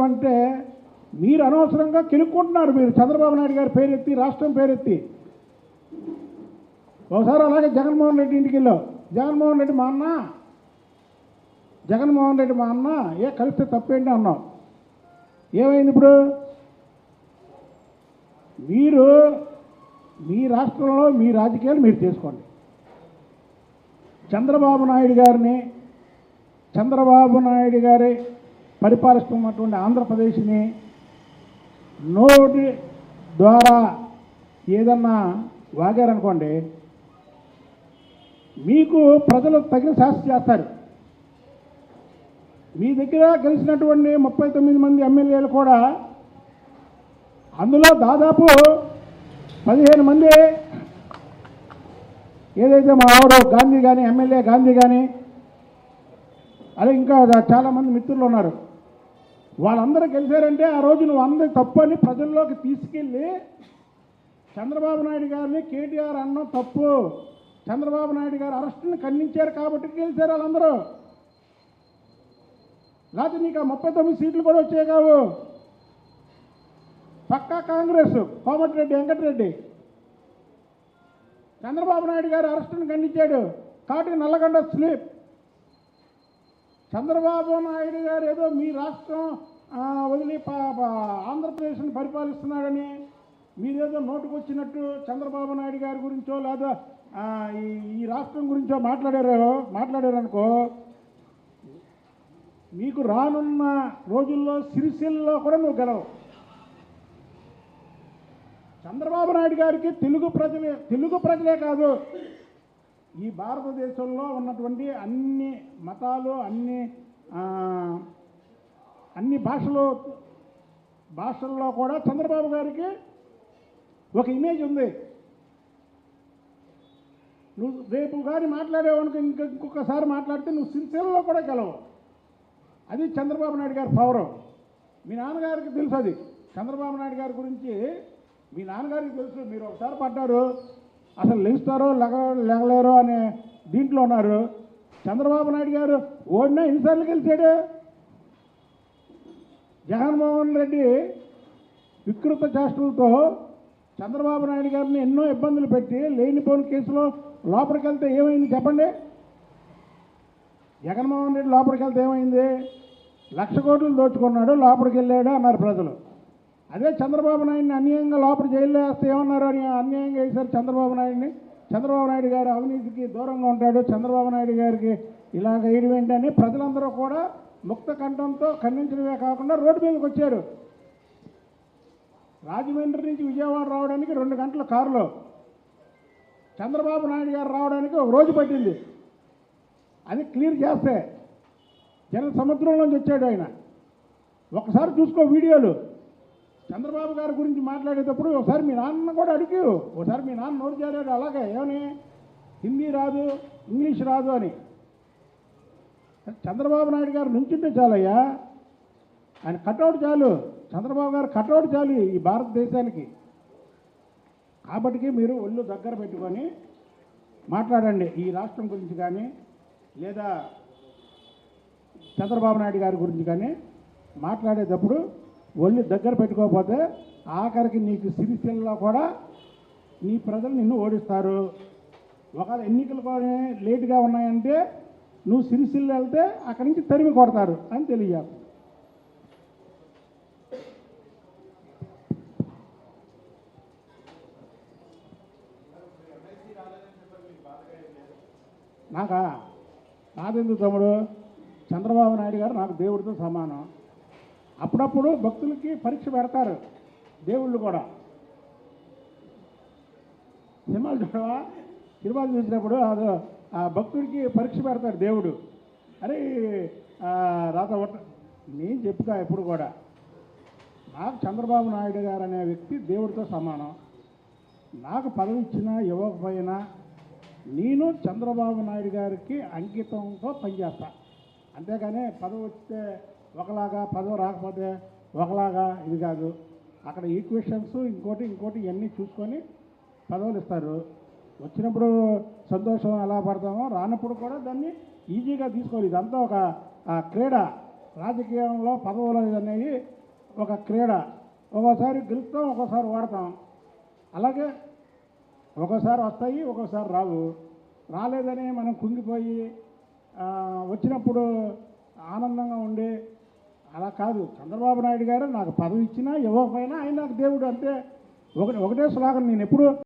అంటే మీరు అనవసరంగా కెలుక్కుంటున్నారు. మీరు చంద్రబాబు నాయుడు గారి పేరెత్తి, రాష్ట్రం పేరెత్తి. ఒకసారి అలాగే జగన్మోహన్ రెడ్డి ఇంటికి వెళ్ళావు. జగన్మోహన్ రెడ్డి మా అన్న కలిస్తే తప్పేంటి అన్నావు. ఏమైంది ఇప్పుడు? మీరు మీ రాష్ట్రంలో మీ రాజకీయాలు మీరు చేసుకోండి. చంద్రబాబు నాయుడు గారి పరిపాలిస్తున్నటువంటి ఆంధ్రప్రదేశ్ని నోటి ద్వారా ఏదన్నా వాగారనుకోండి, మీకు ప్రజలు తగిన శాస్తి చేస్తారు. మీ దగ్గర గెలిచినటువంటి 39 మంది ఎమ్మెల్యేలు కూడా, అందులో దాదాపు 15 మంది ఏదైతే మా ఆవిడ గాంధీ కానీ, ఎమ్మెల్యే గాంధీ కానీ, అలాగే ఇంకా చాలామంది మిత్రులు ఉన్నారు. వాళ్ళందరూ గెలిచారంటే ఆ రోజు నువ్వు అందరి తప్పు అని ప్రజల్లోకి తీసుకెళ్ళి చంద్రబాబు నాయుడు గారిని కేటీఆర్ అన్నం తప్పు, చంద్రబాబు నాయుడు గారు అరెస్టుని ఖండించారు కాబట్టి గెలిచారు వాళ్ళందరూ. లేకపోతే నీకు ఆ 39 సీట్లు కూడా వచ్చాయి కావు. పక్కా కాంగ్రెస్, కోమటిరెడ్డి వెంకటరెడ్డి చంద్రబాబు నాయుడు గారు అరెస్టుని ఖండించాడు కాబట్టి నల్లగొండ స్లీప్. చంద్రబాబు నాయుడు గారు ఏదో మీ రాష్ట్రం వదిలి ఆంధ్రప్రదేశ్ని పరిపాలిస్తున్నాడని మీరేదో నోటుకొచ్చినట్టు చంద్రబాబు నాయుడు గారి గురించో లేదా ఈ రాష్ట్రం గురించో మాట్లాడారనుకో, మీకు రానున్న రోజుల్లో సిరిసిల్లలో కూడా నువ్వు గెలవు. చంద్రబాబు నాయుడు గారికి తెలుగు ప్రజలే కాదు, ఈ భారతదేశంలో ఉన్నటువంటి అన్ని మతాలు, అన్ని భాషల్లో కూడా చంద్రబాబు గారికి ఒక ఇమేజ్ ఉంది. నువ్వు రేపు కానీ మాట్లాడేవనుకో, ఇంకొకసారి మాట్లాడితే నువ్వు సిరిసిల్లలో కూడా గెలవు. అది చంద్రబాబు నాయుడు గారి పవరు. మీ నాన్నగారికి తెలుసు అది. చంద్రబాబు నాయుడు గారి గురించి మీ నాన్నగారికి తెలుసు. మీరు ఒకసారి పడ్డారు, అసలు లెగుస్తారో లేగలేరో అనే దీంట్లో ఉన్నారు. చంద్రబాబు నాయుడు గారు ఓడినా ఎన్నిసార్లు గెలిచాడు? జగన్మోహన్ రెడ్డి వికృత చేష్టలతో చంద్రబాబు నాయుడు గారిని ఎన్నో ఇబ్బందులు పెట్టి లేనిపోని కేసులో లోపలికి వెళ్తే ఏమైంది చెప్పండి? జగన్మోహన్ రెడ్డి లోపలికి వెళ్తే ఏమైంది? 1,00,000 కోట్లు దోచుకున్నాడు, లోపలికి వెళ్ళాడు అన్నారు ప్రజలు. అదే చంద్రబాబు నాయుడిని అన్యాయంగా లోపల జైల్లో వేస్తే ఏమన్నారు? అని అన్యాయంగా వేశారు చంద్రబాబు నాయుడిని. చంద్రబాబు నాయుడు గారు అవినీతికి దూరంగా ఉంటాడు, చంద్రబాబు నాయుడు గారికి ఇలాగ వేయడం ఏంటని ప్రజలందరూ కూడా ముక్త కంఠంతో ఖండించడమే కాకుండా రోడ్డు మీదకి వచ్చారు. రాజమండ్రి నుంచి విజయవాడ రావడానికి 2 గంటల కారులో, చంద్రబాబు నాయుడు గారు రావడానికి 1 రోజు పట్టింది. అది క్లియర్ చేస్తే జన సముద్రంలోంచి వచ్చాడు ఆయన. ఒకసారి చూసుకో వీడియోలు. చంద్రబాబు గారి గురించి మాట్లాడేటప్పుడు ఒకసారి మీ నాన్న కూడా అడిగి, ఒకసారి మీ నాన్న నోరు జారాడు అలాగే, ఏమని హిందీ రాదు, ఇంగ్లీష్ రాదు అని. చంద్రబాబు నాయుడు గారు నుంచుంటే చాలయ్యా, ఆయన కటౌట్ చాలు, చంద్రబాబు గారు కటౌట్ చాలు ఈ భారతదేశానికి. కాబట్టి మీరు ఒళ్ళు దగ్గర పెట్టుకొని మాట్లాడండి. ఈ రాష్ట్రం గురించి కానీ లేదా చంద్రబాబు నాయుడు గారి గురించి కానీ మాట్లాడేటప్పుడు ఒళ్ళు దగ్గర పెట్టుకోకపోతే ఆఖరికి నీకు సిరిసిల్లలో కూడా నీ ప్రజలు నిన్ను ఓడిస్తారు. ఒకవేళ ఎన్నికలు కూడా లేటుగా ఉన్నాయంటే నువ్వు సిరిసిల్ల వెళ్తే అక్కడి నుంచి తరిమి కొడతారు అని తెలియజేస్తాను. నాదెందుకు తమ్ముడు, చంద్రబాబు నాయుడు గారు నాకు దేవుడితో సమానం. అప్పుడప్పుడు భక్తులకి పరీక్ష పెడతారు దేవుళ్ళు కూడా. సినిమాలు చూడవా? సినిమాలు చూసినప్పుడు అది ఆ భక్తుడికి పరీక్ష పెడతారు దేవుడు. అరే రాత నేను చెప్పుతా ఎప్పుడు కూడా, నాకు చంద్రబాబు నాయుడు గారు అనే వ్యక్తి దేవుడితో సమానం. నాకు పదవి ఇచ్చినా ఇవ్వకపోయినా నేను చంద్రబాబు నాయుడు గారికి అంకితంతో పనిచేస్తా. అంతేగాని పదవి వస్తే ఒకలాగా, పదవి రాకపోతే ఒకలాగా ఇది కాదు. అక్కడ ఈక్వేషన్స్ ఇంకోటి ఇవన్నీ చూసుకొని పదవులు ఇస్తారు. వచ్చినప్పుడు సంతోషం ఎలా పడతామో, రానప్పుడు కూడా దాన్ని ఈజీగా తీసుకోవాలి. ఇదంతా ఒక క్రీడ. రాజకీయంలో పదవులు అనేవి ఒక క్రీడ. ఒక్కోసారి గెలుస్తాం, ఒక్కోసారి ఓడతాం. అలాగే ఒక్కోసారి వస్తాయి, ఒక్కోసారి రావు. రాలేదని మనం కుంగిపోయి వచ్చినప్పుడు ఆనందంగా ఉండి అలా కాదు. చంద్రబాబు నాయుడు గారు నాకు పదవి ఇచ్చినా ఇవ్వకపోయినా ఆయన నాకు దేవుడు. అంతే. ఒకటే స్లోగన్ నేను ఎప్పుడు